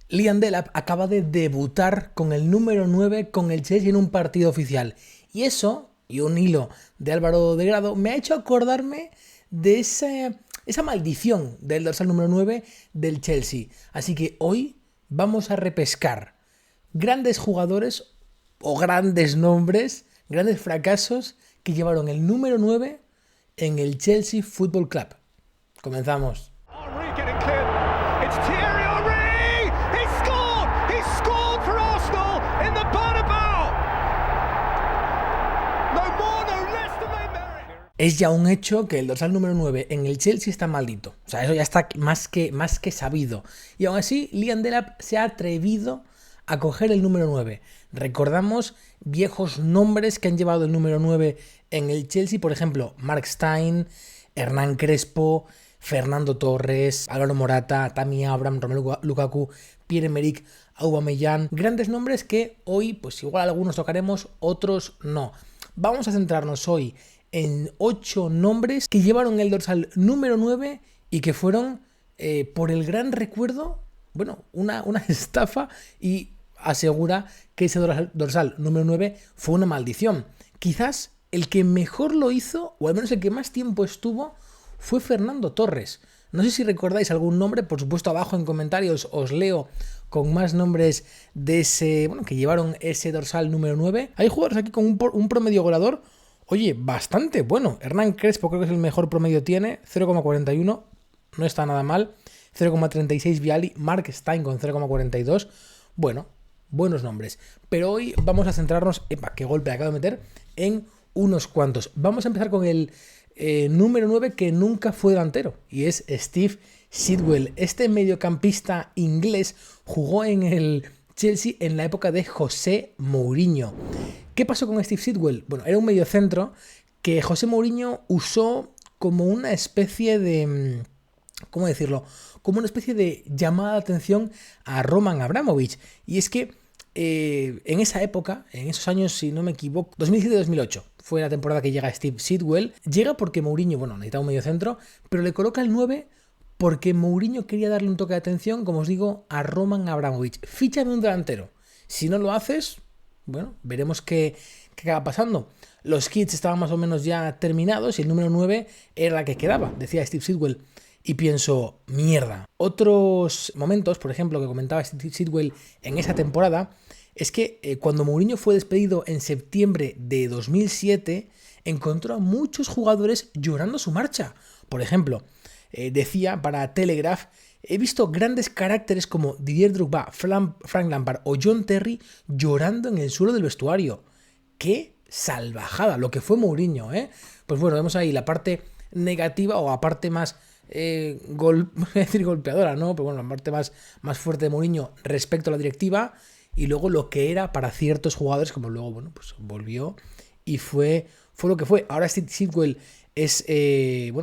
Liam Delap acaba de debutar con el número 9 con el Chelsea en un partido oficial. Y eso, y un hilo de Álvaro de Grado, me ha hecho acordarme de esa maldición del dorsal número 9 del Chelsea. Así que hoy vamos a repescar grandes jugadores o grandes nombres, grandes fracasos que llevaron el número 9 en el Chelsea Football Club. Comenzamos. Es ya un hecho que el dorsal número 9 en el Chelsea está maldito. O sea, eso ya está más que sabido. Y aún así, Liam Delap se ha atrevido a coger el número 9. Recordamos viejos nombres que han llevado el número 9 en el Chelsea. Por ejemplo, Mark Stein, Hernán Crespo, Fernando Torres, Álvaro Morata, Tammy Abraham, Romelu Lukaku, Pierre-Emerick Aubameyang. Grandes nombres que hoy, pues igual algunos tocaremos, otros no. Vamos a centrarnos hoy en 8 nombres que llevaron el dorsal número 9 y que fueron, por el gran recuerdo, bueno, una estafa, y asegura que ese dorsal número 9 fue una maldición. Quizás el que mejor lo hizo, o al menos el que más tiempo estuvo, fue Fernando Torres. No sé si recordáis algún nombre, por supuesto abajo en comentarios os leo con más nombres de ese, bueno, que llevaron ese dorsal número 9. Hay jugadores aquí con un promedio goleador, oye, bastante bueno. Hernán Crespo creo que es el mejor promedio, tiene 0,41, no está nada mal. 0,36 Vialli, Mark Stein con 0,42. Bueno, buenos nombres. Pero hoy vamos a centrarnos, qué golpe acabo de meter, en unos cuantos. Vamos a empezar con el número 9 que nunca fue delantero, y es Steve Sidwell. Este mediocampista inglés jugó en el Chelsea en la época de José Mourinho. ¿Qué pasó con Steve Sidwell? Bueno, era un mediocentro que José Mourinho usó como una especie de, ¿cómo decirlo? Como una especie de llamada de atención a Roman Abramovich. Y es que en esa época, en esos años, si no me equivoco, 2007-2008 fue la temporada que llega Steve Sidwell. Llega porque Mourinho, bueno, necesitaba un mediocentro, pero le coloca el 9 porque Mourinho quería darle un toque de atención, como os digo, a Roman Abramovich. Fíchame un delantero. Si no lo haces, bueno, veremos qué acaba pasando. Los kits estaban más o menos ya terminados y el número 9 era la que quedaba, decía Steve Sidwell. Y pienso, mierda. Otros momentos, por ejemplo, que comentaba Steve Sidwell en esa temporada, es que cuando Mourinho fue despedido en septiembre de 2007, encontró a muchos jugadores llorando su marcha. Por ejemplo, decía para Telegraph: he visto grandes caracteres como Didier Drogba, Frank Lampard o John Terry llorando en el suelo del vestuario. ¡Qué salvajada! Lo que fue Mourinho, ¿eh? Pues bueno, vemos ahí la parte negativa, o la parte más golpeadora, ¿no? Pero bueno, la parte más fuerte de Mourinho respecto a la directiva, y luego lo que era para ciertos jugadores, como luego, bueno, pues volvió y fue lo que fue. Ahora Steve Sidwell es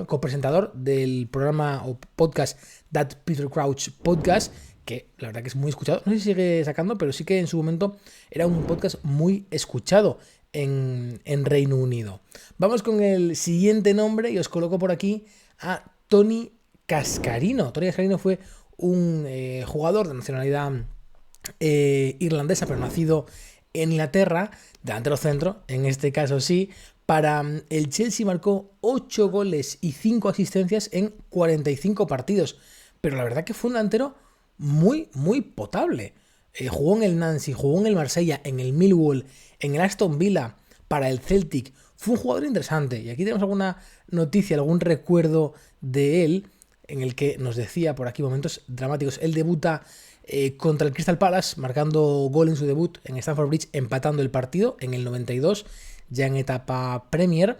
copresentador del programa o podcast That Peter Crouch Podcast, que la verdad que es muy escuchado. No sé si sigue sacando, pero sí que en su momento era un podcast muy escuchado en Reino Unido. Vamos con el siguiente nombre y os coloco por aquí a Tony Cascarino. Tony Cascarino fue un jugador de nacionalidad irlandesa, pero nacido en Inglaterra, delantero centro, en este caso sí. Para el Chelsea marcó 8 goles y 5 asistencias en 45 partidos. Pero la verdad que fue un delantero muy, muy potable. Jugó en el Nancy, jugó en el Marsella, en el Millwall, en el Aston Villa, para el Celtic. Fue un jugador interesante. Y aquí tenemos alguna noticia, algún recuerdo de él, en el que nos decía por aquí momentos dramáticos. Él debuta contra el Crystal Palace, marcando gol en su debut en Stamford Bridge, empatando el partido en el 92, ya en etapa Premier,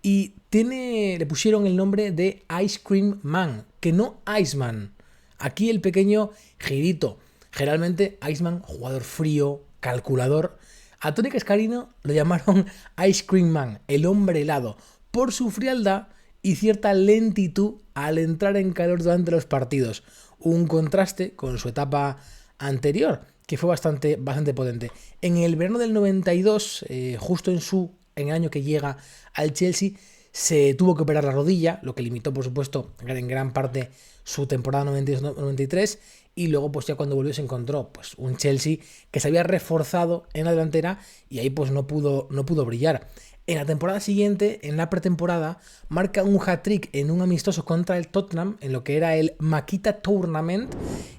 y le pusieron el nombre de Ice Cream Man, que no Iceman. Aquí el pequeño girito. Generalmente Iceman, jugador frío, calculador. A Tony Cascarino lo llamaron Ice Cream Man, el hombre helado, por su frialdad y cierta lentitud al entrar en calor durante los partidos. Un contraste con su etapa anterior, que fue bastante potente. En el verano del 92, justo en el año que llega al Chelsea, se tuvo que operar la rodilla, lo que limitó, por supuesto, en gran parte su temporada 92-93, y luego pues ya cuando volvió se encontró pues un Chelsea que se había reforzado en la delantera y ahí pues no pudo brillar. En la temporada siguiente, en la pretemporada, marca un hat-trick en un amistoso contra el Tottenham, en lo que era el Makita Tournament,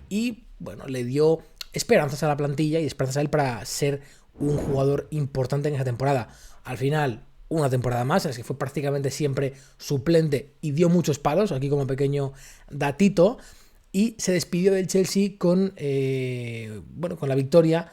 y bueno, le dio esperanzas a la plantilla y esperanzas a él para ser un jugador importante en esa temporada. Al final, una temporada más, es que fue prácticamente siempre suplente y dio muchos palos, aquí como pequeño datito, y se despidió del Chelsea con con la victoria,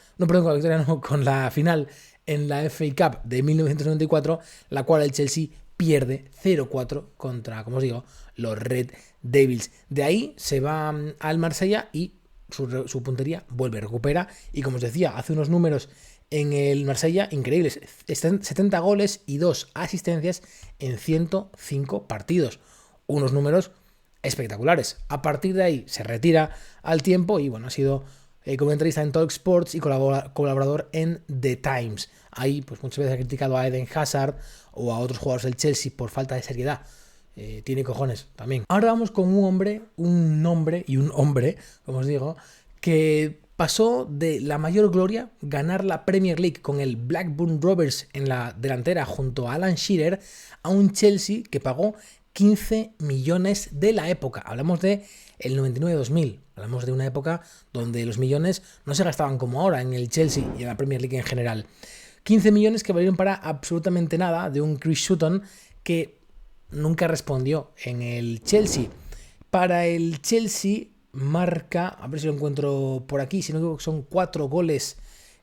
con la final en la FA Cup de 1994, la cual el Chelsea pierde 0-4 contra, como os digo, los Red Devils. De ahí se va al Marsella y su puntería vuelve, recupera, y como os decía, hace unos números en el Marsella increíbles, 70 goles y 2 asistencias en 105 partidos, unos números espectaculares. A partir de ahí se retira al tiempo y bueno, ha sido comentarista en Talk Sports y colaborador en The Times. Ahí pues muchas veces ha criticado a Eden Hazard o a otros jugadores del Chelsea por falta de seriedad. Tiene cojones también. Ahora vamos con un nombre, como os digo, que pasó de la mayor gloria, ganar la Premier League con el Blackburn Rovers en la delantera junto a Alan Shearer, a un Chelsea que pagó 15 millones de la época. Hablamos de el 99-2000. Hablamos de una época donde los millones no se gastaban como ahora en el Chelsea y en la Premier League en general. 15 millones que valieron para absolutamente nada de un Chris Sutton que nunca respondió en el Chelsea. Para el Chelsea marca, a ver si lo encuentro por aquí, si no digo que son 4 goles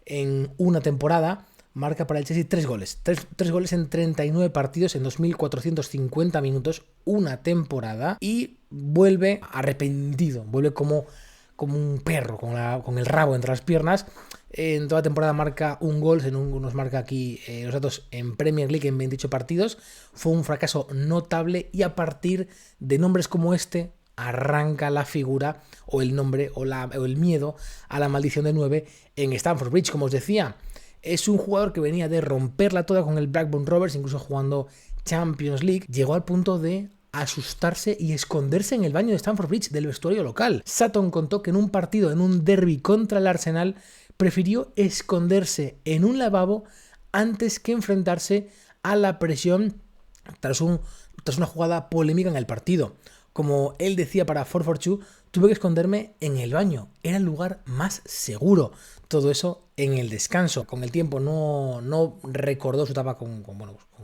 en una temporada. Marca para el Chelsea 3 goles. 3 goles en 39 partidos en 2.450 minutos, una temporada, y vuelve arrepentido, vuelve como un perro, con el rabo entre las piernas. En toda la temporada marca un gol, según nos marca aquí los datos, en Premier League en 28 partidos. Fue un fracaso notable y a partir de nombres como este arranca la figura o el nombre o el miedo a la maldición de 9 en Stamford Bridge, como os decía. Es un jugador que venía de romperla toda con el Blackburn Rovers, incluso jugando Champions League. Llegó al punto de asustarse y esconderse en el baño de Stamford Bridge del vestuario local. Sutton contó que en un partido, en un derbi contra el Arsenal, prefirió esconderse en un lavabo antes que enfrentarse a la presión tras una jugada polémica en el partido. Como él decía para 442, tuve que esconderme en el baño, era el lugar más seguro. Todo eso en el descanso. Con el tiempo no recordó su etapa con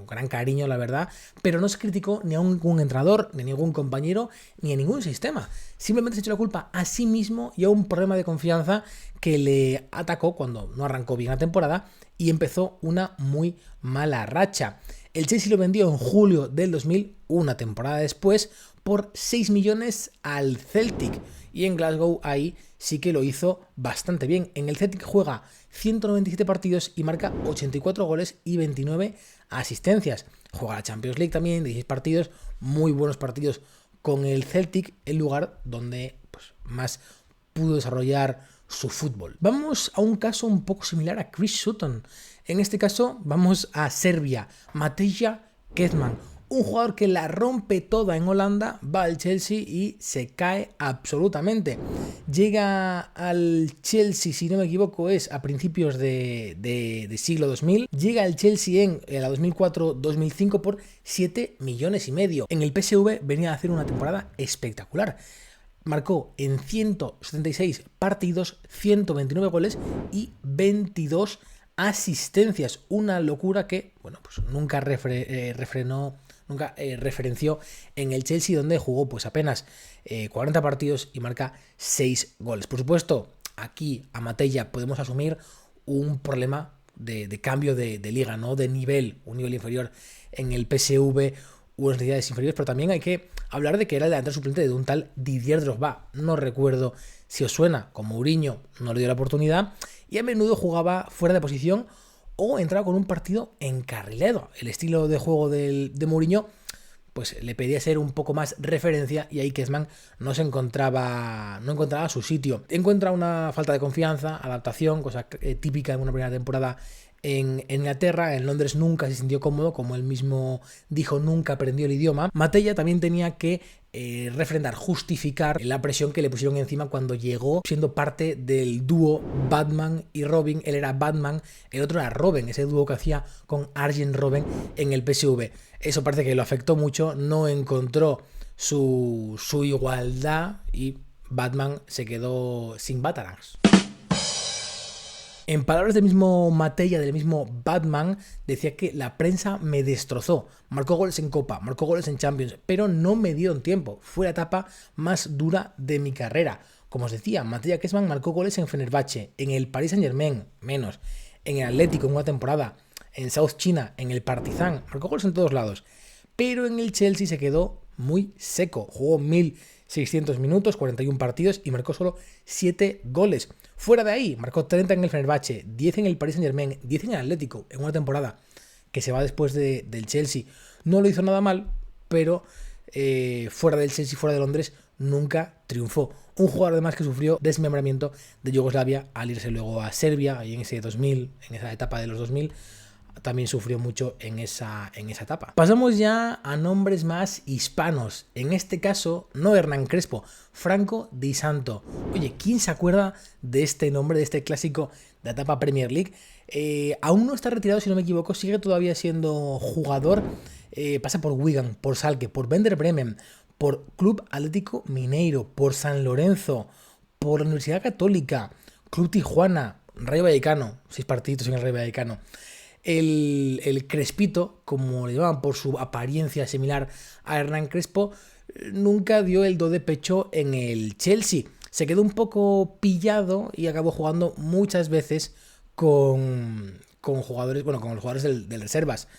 gran cariño, la verdad, pero no se criticó ni a ningún entrenador, ni a ningún compañero, ni a ningún sistema. Simplemente se echó la culpa a sí mismo y a un problema de confianza que le atacó cuando no arrancó bien la temporada y empezó una muy mala racha. El Chelsea lo vendió en julio del 2000, una temporada después, por 6 millones al Celtic. Y en Glasgow ahí sí que lo hizo bastante bien. En el Celtic juega 197 partidos y marca 84 goles y 29 asistencias. Juega la Champions League también, 16 partidos, muy buenos partidos con el Celtic, el lugar donde pues, más pudo desarrollar su fútbol. Vamos a un caso un poco similar a Chris Sutton. En este caso vamos a Serbia. Matija Kecman, un jugador que la rompe toda en Holanda, va al Chelsea y se cae absolutamente. Llega al Chelsea, si no me equivoco, es a principios de siglo 2000. Llega al Chelsea en la 2004-2005 por 7 millones y medio. En el PSV venía a hacer una temporada espectacular. Marcó en 176 partidos, 129 goles y 22 asistencias. Una locura que, bueno, pues nunca referenció en el Chelsea, donde jugó pues apenas 40 partidos y marca 6 goles. Por supuesto, aquí a Matella podemos asumir un problema de cambio de liga, ¿no? De nivel, un nivel inferior en el PSV, unas necesidades inferiores, pero también hay que hablar de que era el delantero suplente de un tal Didier Drogba. No recuerdo si os suena, con Mourinho no le dio la oportunidad y a menudo jugaba fuera de posición o entraba con un partido encarrilado. El estilo de juego de Mourinho pues le pedía ser un poco más referencia y ahí Kecman no encontraba su sitio. Encuentra una falta de confianza, adaptación, cosa típica en una primera temporada en Inglaterra. En Londres nunca se sintió cómodo, como él mismo dijo, nunca aprendió el idioma. Matella también tenía que refrendar, justificar la presión que le pusieron encima cuando llegó siendo parte del dúo Batman y Robin. Él era Batman, el otro era Robin, ese dúo que hacía con Arjen Robben en el PSV. Eso parece que lo afectó mucho, no encontró su igualdad y Batman se quedó sin Batarangs. En palabras del mismo Matella, del mismo Batman, decía que la prensa me destrozó. Marcó goles en Copa, marcó goles en Champions, pero no me dieron tiempo. Fue la etapa más dura de mi carrera. Como os decía, Mattia Kessman marcó goles en Fenerbahce, en el Paris Saint-Germain, menos, en el Atlético en una temporada, en South China, en el Partizan, marcó goles en todos lados. Pero en el Chelsea se quedó muy seco. Jugó 1.600 minutos, 41 partidos y marcó solo 7 goles. Fuera de ahí, marcó 30 en el Fenerbahce, 10 en el Paris Saint-Germain, 10 en el Atlético, en una temporada que se va después del Chelsea. No lo hizo nada mal, pero fuera del Chelsea, fuera de Londres, nunca triunfó. Un jugador además que sufrió desmembramiento de Yugoslavia al irse luego a Serbia, y en ese 2000, en esa etapa de los 2000, también sufrió mucho en esa etapa. Pasamos ya a nombres más hispanos. En este caso, no Hernán Crespo, Franco Di Santo. Oye, ¿quién se acuerda de este nombre, de este clásico de la etapa Premier League? Aún no está retirado, si no me equivoco, sigue todavía siendo jugador. Pasa por Wigan, por Schalke, por Werder Bremen, por Club Atlético Mineiro, por San Lorenzo, por la Universidad Católica, Club Tijuana, Rayo Vallecano, 6 partiditos en el Rayo Vallecano. El Crespito, como le llamaban por su apariencia similar a Hernán Crespo, nunca dio el do de pecho en el Chelsea. Se quedó un poco pillado y acabó jugando muchas veces con jugadores, bueno, con los jugadores del reservas.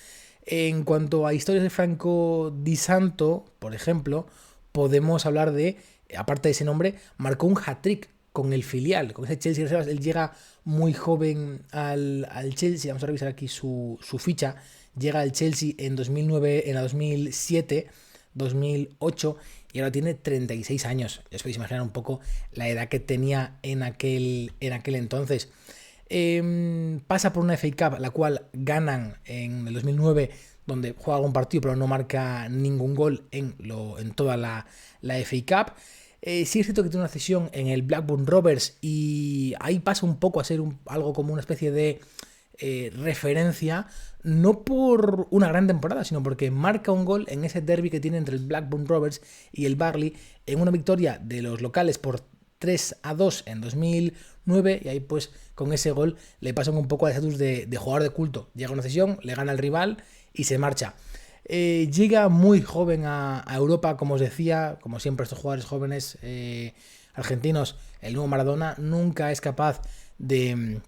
En cuanto a historias de Franco Di Santo, por ejemplo, podemos hablar de, aparte de ese nombre, marcó un hat-trick con el filial, con ese Chelsea reservas. Él llega muy joven al Chelsea, vamos a revisar aquí su ficha. Llega al Chelsea en 2009, en la 2007, 2008 y ahora tiene 36 años. Ya os podéis imaginar un poco la edad que tenía en aquel entonces. Pasa por una FA Cup, la cual ganan en el 2009, donde juega un partido pero no marca ningún gol en toda la FA Cup. Sí es cierto que tiene una cesión en el Blackburn Rovers y ahí pasa un poco a ser algo como una especie de referencia, no por una gran temporada, sino porque marca un gol en ese derbi que tiene entre el Blackburn Rovers y el Burnley, en una victoria de los locales por 3-2 en 2009, y ahí pues con ese gol le pasan un poco al estatus de jugador de culto. Llega a una cesión, le gana al rival y se marcha. Llega muy joven a Europa, como os decía, como siempre estos jugadores jóvenes argentinos, el nuevo Maradona nunca es capaz de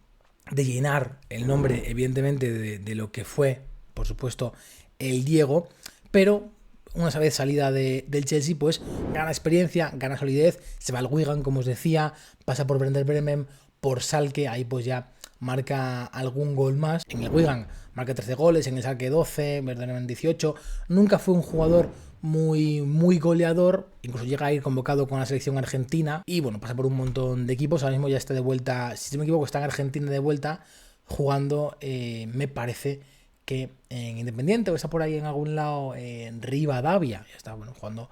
llenar el nombre, evidentemente, de lo que fue, por supuesto, el Diego, pero una vez salida del Chelsea, pues gana experiencia, gana solidez, se va al Wigan, como os decía, pasa por Werder Bremen, por Schalke, ahí pues ya marca algún gol más. En el Wigan marca 13 goles, en el Schalke 12, Werder Bremen 18. Nunca fue un jugador muy goleador, incluso llega a ir convocado con la selección argentina y bueno, pasa por un montón de equipos. Ahora mismo ya está de vuelta, si no me equivoco, está en Argentina de vuelta jugando, me parece que en Independiente, o está por ahí en algún lado en Rivadavia, ya está jugando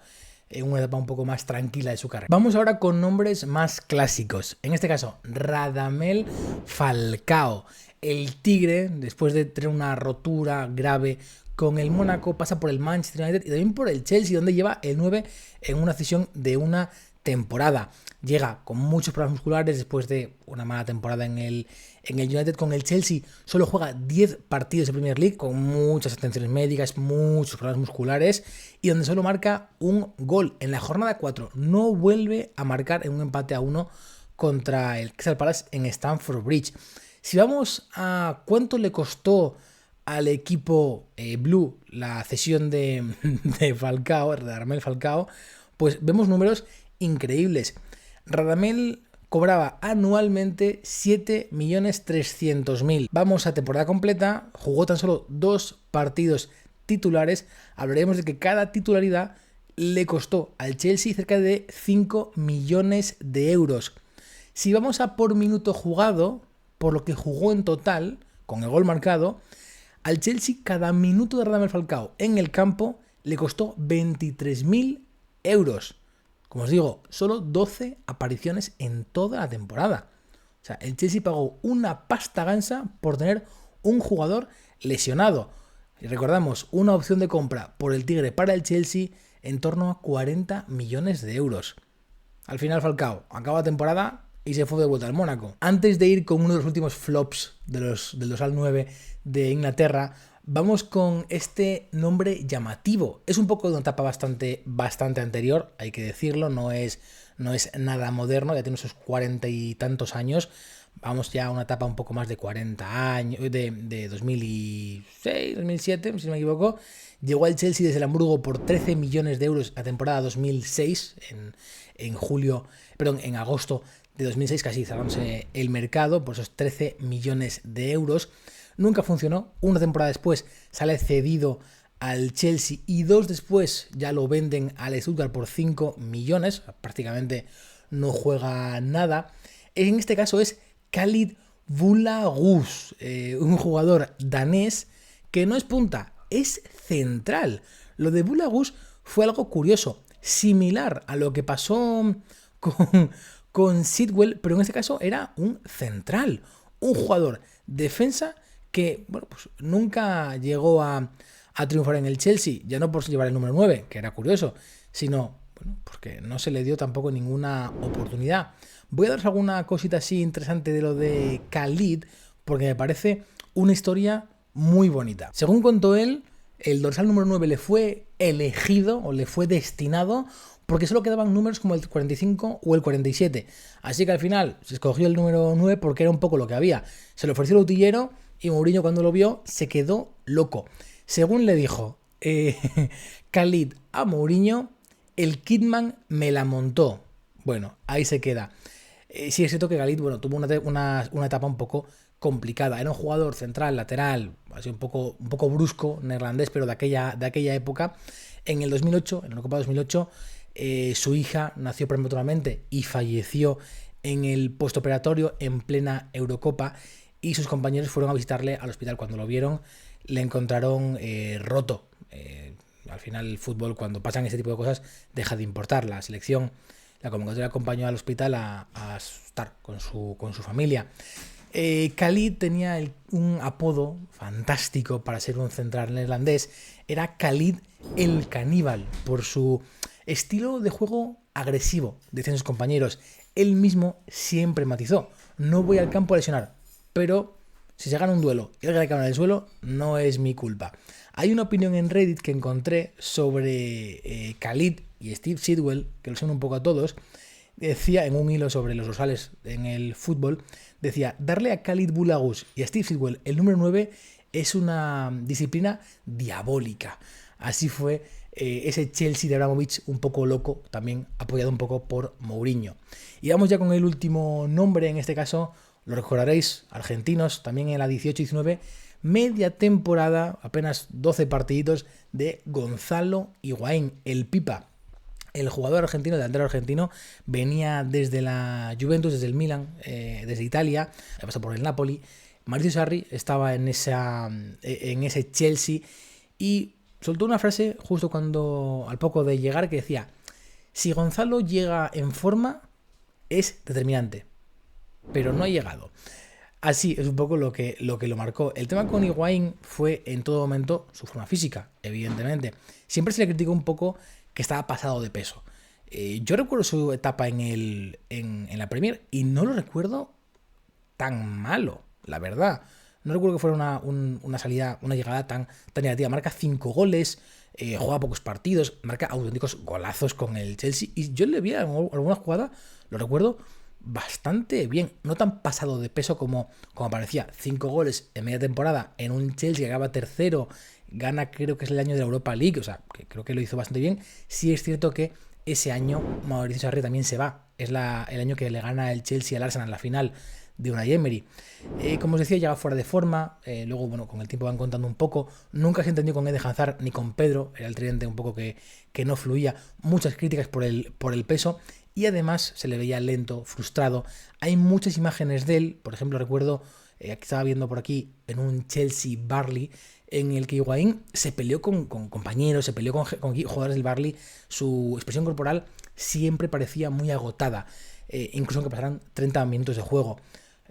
en una etapa un poco más tranquila de su carrera. Vamos ahora con nombres más clásicos, en este caso Radamel Falcao. El Tigre, después de tener una rotura grave con el Mónaco, pasa por el Manchester United y también por el Chelsea, donde lleva el 9 en una cesión de una temporada. Llega con muchos problemas musculares después de una mala temporada en el United. Con el Chelsea solo juega 10 partidos de Premier League, con muchas atenciones médicas, muchos problemas musculares, y donde solo marca un gol. En la jornada 4 no vuelve a marcar en un empate a 1 contra el Crystal Palace en Stamford Bridge. Si vamos a cuánto le costó al equipo Blue la cesión de Falcao, Radamel Falcao, pues vemos números increíbles. Radamel cobraba anualmente 7.300.000. Vamos a temporada completa, jugó tan solo 2 partidos titulares. Hablaremos de que cada titularidad le costó al Chelsea cerca de 5 millones de euros. Si vamos a por minuto jugado, por lo que jugó en total, con el gol marcado, al Chelsea cada minuto de Radamel Falcao en el campo le costó 23.000 euros. Como os digo, solo 12 apariciones en toda la temporada. O sea, el Chelsea pagó una pasta gansa por tener un jugador lesionado. Y recordamos, una opción de compra por el Tigre para el Chelsea en torno a 40 millones de euros. Al final Falcao acaba la temporada y se fue de vuelta al Mónaco. Antes de ir con uno de los últimos flops del dorsal 9 de Inglaterra, vamos con este nombre llamativo. Es un poco de una etapa bastante anterior, hay que decirlo, no es nada moderno, ya tiene sus 40 y tantos años. Vamos ya a una etapa un poco más de 40 años, de 2006, 2007, si no me equivoco. Llegó al Chelsea desde el Hamburgo por 13 millones de euros la temporada 2006, en agosto de 2006, casi cerrándose el mercado por esos 13 millones de euros. Nunca funcionó. Una temporada después sale cedido al Chelsea y 2 después ya lo venden al Stuttgart por 5 millones. Prácticamente no juega nada. En este caso es Khalid Boulahrouz, un jugador danés que no es punta, es central. Lo de Boulahrouz fue algo curioso, similar a lo que pasó con Sidwell, pero en este caso era un central, un jugador defensa que pues nunca llegó a triunfar en el Chelsea, ya no por llevar el número 9, que era curioso, sino porque no se le dio tampoco ninguna oportunidad. Voy a daros alguna cosita así interesante de lo de Khalid, porque me parece una historia muy bonita. Según contó él, el dorsal número 9 le fue elegido o le fue destinado porque solo quedaban números como el 45 o el 47. Así que al final se escogió el número 9 porque era un poco lo que había. Se lo ofreció el utillero y Mourinho, cuando lo vio, se quedó loco. Según le dijo Khalid a Mourinho, el Kidman me la montó. Bueno, ahí se queda. Sí es cierto que Khalid tuvo una etapa un poco complicada. Era un jugador central, lateral, así un poco brusco, neerlandés, pero de aquella época. En el 2008, en la Copa 2008, su hija nació prematuramente y falleció en el postoperatorio en plena Eurocopa, y sus compañeros fueron a visitarle al hospital. Cuando lo vieron, le encontraron roto. Al final el fútbol, cuando pasan ese tipo de cosas, deja de importar. La selección, la convocatoria, acompañó al hospital a estar con su familia. Khalid tenía un apodo fantástico para ser un central neerlandés. Era Khalid el Caníbal, por su estilo de juego agresivo, decían sus compañeros. Él mismo siempre matizó: no voy al campo a lesionar, pero si se gana un duelo y alguien cae en el suelo, no es mi culpa. Hay una opinión en Reddit que encontré sobre Khalid y Steve Sidwell, que lo son un poco a todos. Decía, en un hilo sobre los dorsales en el fútbol, decía: darle a Khalid Boulahrouz y a Steve Sidwell el número 9 es una disciplina diabólica. Así fue ese Chelsea de Abramovich, un poco loco, también apoyado un poco por Mourinho. Y vamos ya con el último nombre, en este caso, lo recordaréis, argentinos, también en la 18-19, media temporada, apenas 12 partiditos, de Gonzalo Higuaín, el Pipa. El jugador argentino, delantero argentino, venía desde la Juventus, desde el Milan, desde Italia, pasó por el Napoli. Maurizio Sarri estaba en ese Chelsea y soltó una frase justo al poco de llegar, que decía: si Gonzalo llega en forma, es determinante, pero no ha llegado. Así es un poco lo que lo marcó. El tema con Higuaín fue en todo momento su forma física, evidentemente. Siempre se le criticó un poco que estaba pasado de peso. Yo recuerdo su etapa en la Premier y no lo recuerdo tan malo, la verdad. No recuerdo que fuera una salida, una llegada tan negativa. Marca 5 goles, juega pocos partidos, marca auténticos golazos con el Chelsea. Y yo le vi en alguna jugada, lo recuerdo bastante bien. No tan pasado de peso como parecía. 5 goles en media temporada en un Chelsea que acaba tercero. Gana, creo que es el año de la Europa League. O sea, que creo que lo hizo bastante bien. Sí es cierto que ese año Mauricio Sarri también se va. Es el año que le gana el Chelsea al Arsenal en la final de Unai Emery. Como os decía, llega fuera de forma. Luego, con el tiempo van contando un poco. Nunca se entendió con Eden Hazard ni con Pedro. Era el tridente un poco que no fluía. Muchas críticas por el peso. y además se le veía lento, frustrado. Hay muchas imágenes de él, por ejemplo recuerdo, aquí estaba viendo por aquí, en un Chelsea-Barley, en el que Higuaín se peleó con compañeros, se peleó con jugadores del Barley, su expresión corporal siempre parecía muy agotada, incluso aunque pasaran 30 minutos de juego.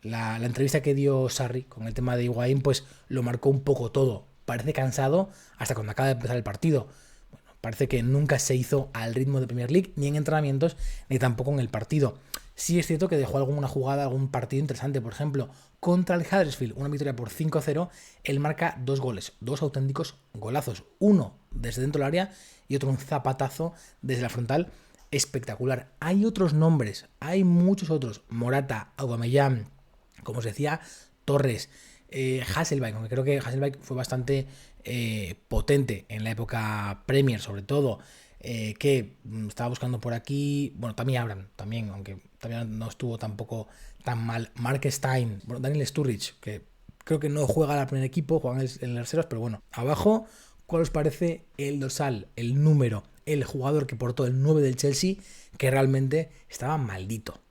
La entrevista que dio Sarri con el tema de Higuaín pues lo marcó un poco todo. Parece cansado hasta cuando acaba de empezar el partido. Bueno, parece que nunca se hizo al ritmo de Premier League, ni en entrenamientos, ni tampoco en el partido. Sí es cierto que dejó alguna jugada, algún partido interesante. Por ejemplo, contra el Huddersfield, una victoria por 5-0, él marca 2 goles, 2 auténticos golazos. Uno desde dentro del área y otro un zapatazo desde la frontal. Espectacular. Hay otros nombres, hay muchos otros. Morata, Aubameyang, como os decía, Torres, Hasselbaink, aunque creo que Hasselbaink fue bastante potente en la época Premier, sobre todo, que estaba buscando por aquí, bueno, también Abraham, también, aunque también no estuvo tampoco tan mal. Mark Stein, bueno, Daniel Sturridge, que creo que no juega al primer equipo, juega en el terceros, pero bueno, abajo, ¿cuál os parece el dorsal, el número, el jugador que portó el 9 del Chelsea, que realmente estaba maldito?